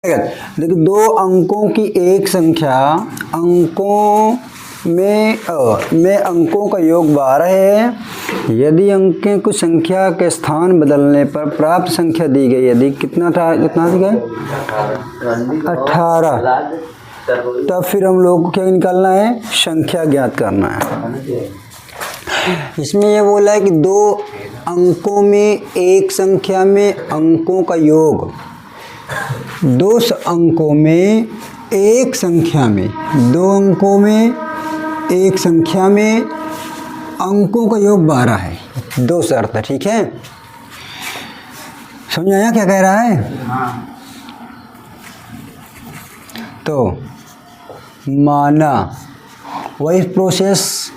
देखो दो अंकों की एक संख्या अंकों में अंकों का योग 12 है। यदि अंक के कुछ संख्या के स्थान बदलने पर प्राप्त संख्या दी गई, यदि कितना था, कितना दी गई 18, तब फिर हम लोग को क्या निकालना है, संख्या ज्ञात करना है। इसमें यह बोला है कि दो अंकों में एक संख्या में अंकों का योग, दो अंकों में एक संख्या में, दो अंकों में एक संख्या में अंकों का योग 12 है। दो शर्त है, ठीक है। समझ आया क्या कह रहा है? तो माना वही प्रोसेस,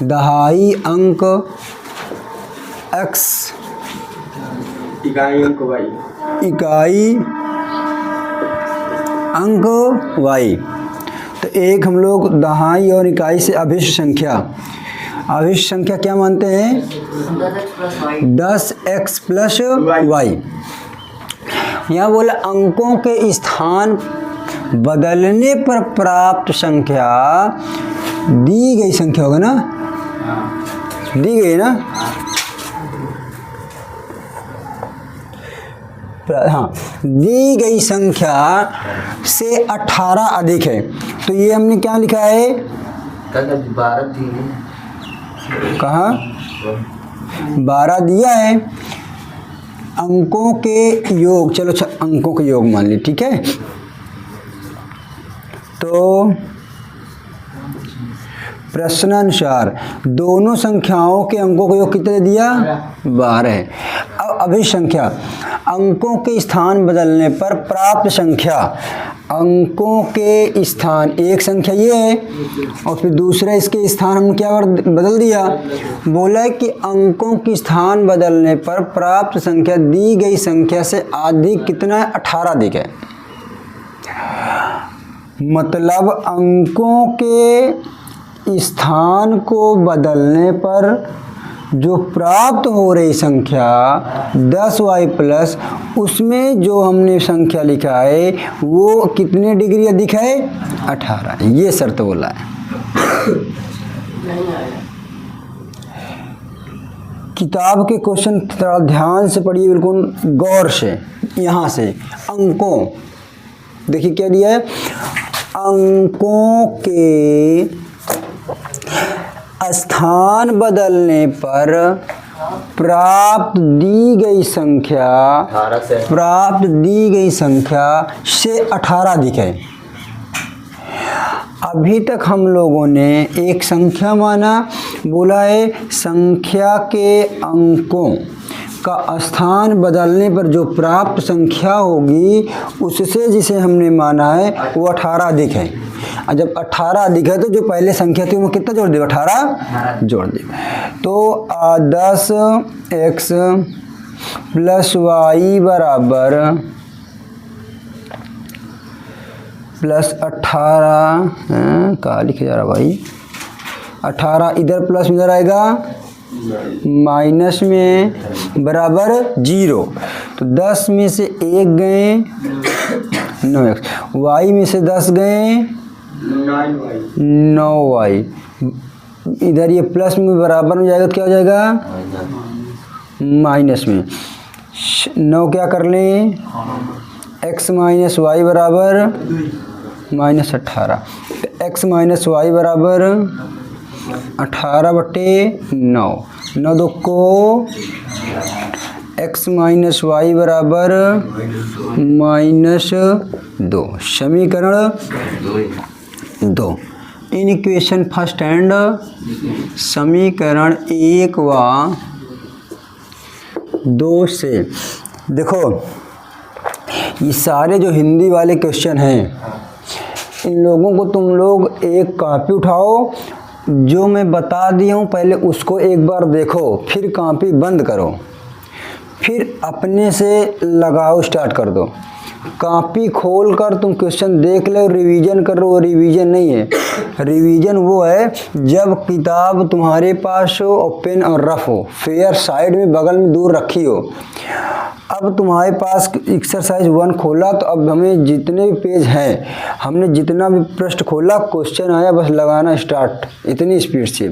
दहाई अंक x, इकाई अंक y, इकाई अंक y। तो एक हम लोग दहाई और इकाई से अभिष्ट संख्या क्या मानते हैं, 10x प्लस y। यहाँ बोला अंकों के स्थान बदलने पर प्राप्त संख्या दी गई संख्या होगा ना, दी गई ना, हाँ, दी गई संख्या से 18 अधिक है। तो ये हमने क्या लिखा है, कहाँ 12 दिया है। अंकों के योग, चलो अंकों के योग मान ली, ठीक है। तो प्रश्नानुसार दोनों संख्याओं के अंकों का योग कितने दिया, 12 है। अब अभिष्ट संख्या, अंकों के स्थान बदलने पर प्राप्त संख्या, अंकों के स्थान एक संख्या ये है और फिर दूसरा इसके स्थान हम क्या बदल दिया, बोला है कि अंकों के स्थान बदलने पर प्राप्त संख्या दी गई संख्या से अधिक कितना है, 18 अधिक है। मतलब अंकों के स्थान को बदलने पर जो प्राप्त हो रही संख्या 10y प्लस, उसमें जो हमने संख्या लिखा है वो कितने डिग्री अधिक है, 18। ये शर्त बोला है। किताब के क्वेश्चन थोड़ा ध्यान से पढ़िए, बिल्कुल गौर से। यहाँ से अंकों, देखिए क्या दिया है, अंकों के स्थान बदलने पर प्राप्त दी गई संख्या से 18 अधिक है। अभी तक हम लोगों ने एक संख्या माना, बोला है संख्या के अंकों का स्थान बदलने पर जो प्राप्त संख्या होगी उससे जिसे हमने माना है वो 18 अधिक है। और जब 18 अधिक है तो जो पहले संख्या थी वो कितना जोड़ दिया, 18 जोड़ दिया। तो 10x प्लस y बराबर प्लस 18, कहाँ लिखे जा रहा भाई, 18 इधर प्लस इधर आएगा माइनस में बराबर 0। तो 10 में से 1 गए 9x, y में से 10 गए 9y, इधर ये प्लस में बराबर में जाएगा तो क्या हो जाएगा माइनस में 9, क्या कर लें x माइनस वाई बराबर माइनस 18। x माइनस वाई बराबर 18/9, 9 दो को x माइनस वाई बराबर -2। समीकरण 2, इन इक्वेशन फर्स्ट एंड समीकरण 1 व 2 से। देखो ये सारे जो हिंदी वाले क्वेश्चन हैं, इन लोगों को तुम लोग एक कॉपी उठाओ, जो मैं बता दिया हूँ पहले उसको एक बार देखो, फिर कॉपी बंद करो, फिर अपने से लगाओ, स्टार्ट कर दो। कॉपी खोल कर तुम क्वेश्चन देख लो, रिवीजन कर लो, वो रिवीजन नहीं है। रिवीजन वो है जब किताब तुम्हारे पास हो और पेन और रफ हो, फेयर साइड में बगल में दूर रखी हो। अब तुम्हारे पास एक्सरसाइज 1 खोला तो अब हमें जितने भी पेज हैं, हमने जितना भी पृष्ठ खोला, क्वेश्चन आया, बस लगाना स्टार्ट, इतनी स्पीड से।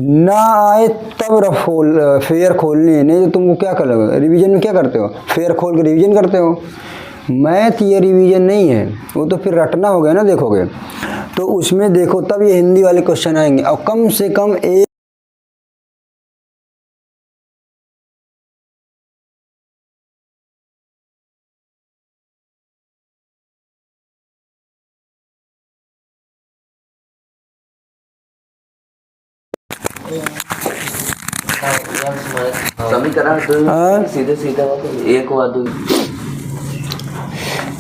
ना आए तब रफ फेयर खोलनी है, नहीं तो तुमको क्या कर लोगे, रिवीजन में क्या करते हो, फेयर खोल के रिवीजन करते हो। मैथ ये रिवीजन नहीं है, वो तो फिर रटना हो गया ना, देखोगे तो उसमें देखो तब ये हिंदी वाले क्वेश्चन आएंगे। और कम से कम एक समीकरण सीधे सीधे एक हुआ 2,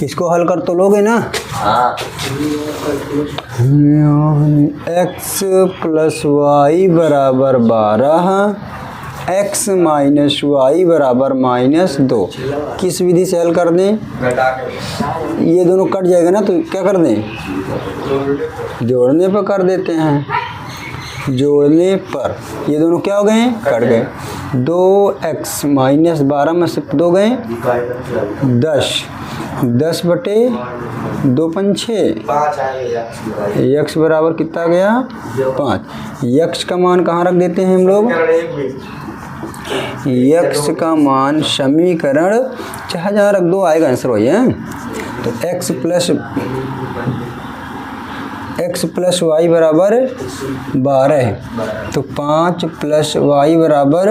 इसको हल कर तो लोगे ना। हाँ x प्लस वाई बराबर 12, x माइनस वाई बराबर -2। किस विधि से हल कर दें, ये दोनों कट जाएगा ना, तो क्या कर दें, जोड़ने पर कर देते हैं। जोड़ने पर ये दोनों क्या हो गए, कट गए। 2x माइनस 12 में से 2 गए 10 बटे 2 पंछे 5, x बराबर कितना गया 5। x का मान कहाँ रख देते हैं हम लोग, x का मान समीकरण चाहे जहाँ रख दो, आएगा आंसर वही है। तो x प्लस वाई बराबर 12 है, तो 5 प्लस वाई बराबर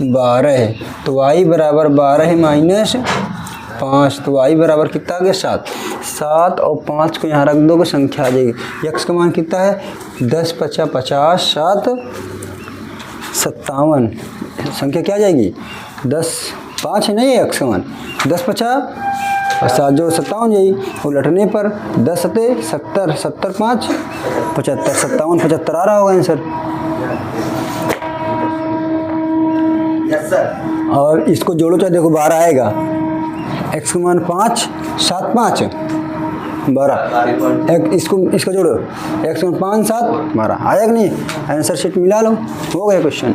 12 है, तो y बराबर 12 है माइनस 5, तो y बराबर कितना आ गया 7 और 5 को यहाँ रख दोगे, संख्या आ जाएगी। x का मान कितना है 10 × 50 7 57, संख्या क्या आ जाएगी 10 5 नहीं है x का मान 10 × 50 और 7 जो 57 यही उलटने पर 10 × 70 70 5 75 57 75 आ रहा होगा आंसर। Yes sir. और इसको जोड़ो चाहे देखो 12 आएगा, x का मान 5 7 5 12, इसका जोड़ो, x का मान 5 7 12 आएगा नहीं, आंसर शीट मिला लो, हो गया क्वेश्चन।